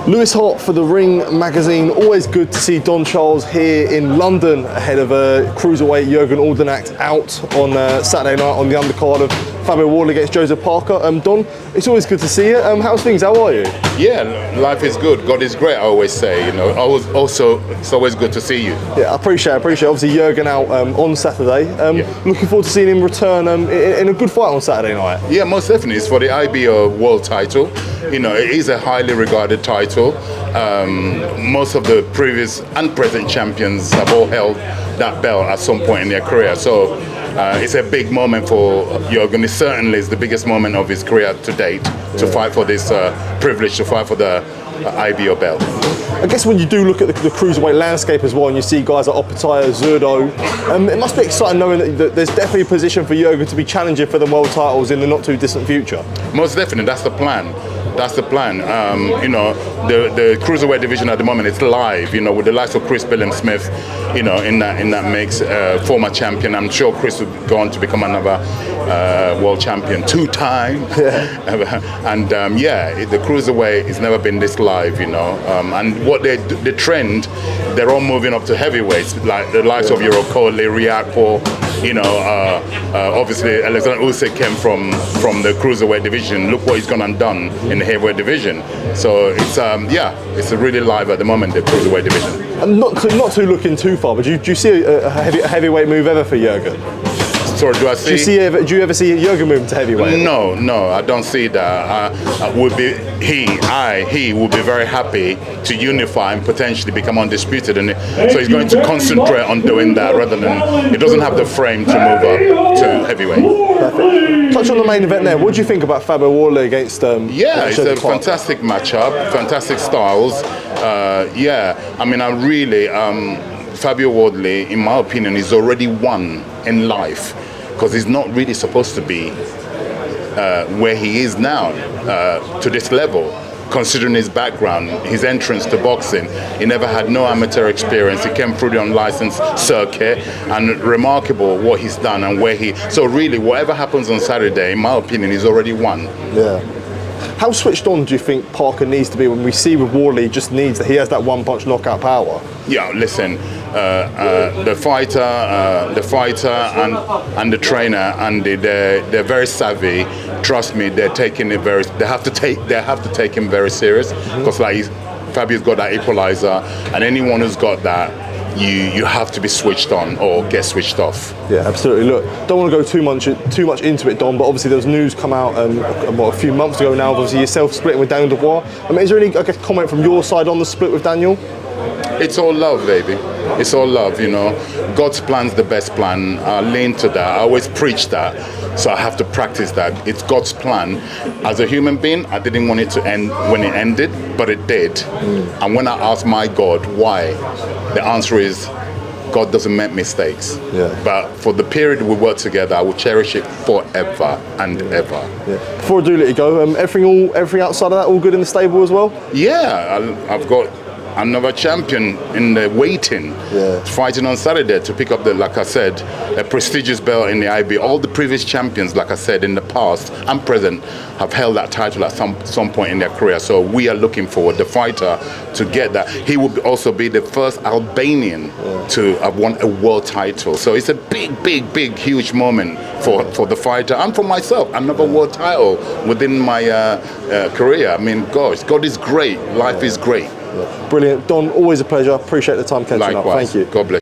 Lewis Hart for the Ring magazine. Always good to see Don Charles here in London ahead of cruiserweight Jürgen Aldenacht out on Saturday night on the undercard of Fabio Wardley against Joseph Parker. Don, it's always good to see you. How's things? How are you? Yeah, life is good. God is great, I always say. You know, also it's always good to see you. Yeah, I appreciate it. Obviously, Jürgen out on Saturday. Yeah. Looking forward to seeing him return in a good fight on Saturday night. Yeah, most definitely. It's for the IBO world title. You know, it is a highly regarded title. Most of the previous and present champions have all held that belt at some point in their career. So it's a big moment for Jürgen. It certainly is the biggest moment of his career to date to fight for this privilege, to fight for the IBO belt. I guess when you do look at the cruiserweight landscape as well, and you see guys like Opetaya, Zurdo, it must be exciting knowing that there's definitely a position for Jürgen to be challenging for the world titles in the not too distant future. Most definitely, that's the plan. That's the plan. You know, the cruiserweight division at the moment is live. You know, with the likes of Chris Billam-Smith, you know, in that mix, former champion. I'm sure Chris will go on to become another world champion, two-time. Yeah. And the cruiserweight has never been this live. You know, and what the trend, they're all moving up to heavyweights, like the likes of Euro Cole, Riakpo. You know, obviously Alexander Usyk came from the cruiserweight division. Look what he's gone and done in the heavyweight division. So it's it's really live at the moment, the cruiserweight division. And not to looking too far, but do you see a heavyweight move ever for Jürgen? Sorry, do I see? Do you ever see Jürgen move to heavyweight? No, I don't see that. He would be very happy to unify and potentially become undisputed, and so he's going to concentrate on doing that rather than he doesn't have the frame to move up to heavyweight. Perfect. Touch on the main event there. What do you think about Fabio Wardley against? It's a fantastic matchup, fantastic styles. I mean, I really. Fabio Wardley, in my opinion, is already won in life because he's not really supposed to be where he is now to this level. Considering his background, his entrance to boxing, he never had no amateur experience. He came through the unlicensed circuit, and remarkable what he's done and where he. So really, whatever happens on Saturday, in my opinion, he's already won. Yeah. How switched on do you think Parker needs to be when we see with Wardley he has that one-punch knockout power? Yeah, listen, the fighter and the trainer, and they're very savvy. Trust me, they have to take him very serious because Fabio's got that equalizer, and anyone who's got that, you have to be switched on or get switched off. Yeah, absolutely. Look, don't want to go too much into it, Don, but obviously there was news come out a few months ago now, obviously yourself splitting with Daniel Dubois. Is there any comment from your side on the split with Daniel? It's all love, baby. It's all love, you know. God's plan's the best plan. I lean to that. I always preach that. So I have to practice that. It's God's plan. As a human being, I didn't want it to end when it ended, but it did. And when I asked my God why, the answer is God doesn't make mistakes. Yeah. But for the period we work together, I will cherish it forever and ever. Yeah. Before I do let you go, everything outside of that all good in the stable as well? Yeah, I've got another champion in the waiting, fighting on Saturday to pick up like I said, a prestigious belt in the IB. All the previous champions, like I said, in the past and present, have held that title at some point in their career. So we are looking forward, the fighter, to get that. He will also be the first Albanian to have won a world title. So it's a big, huge moment for the fighter and for myself. Another world title within my career. I mean, gosh, God is great. Life is great. Brilliant. Don, always a pleasure. Appreciate the time catching up. Thank you. God bless.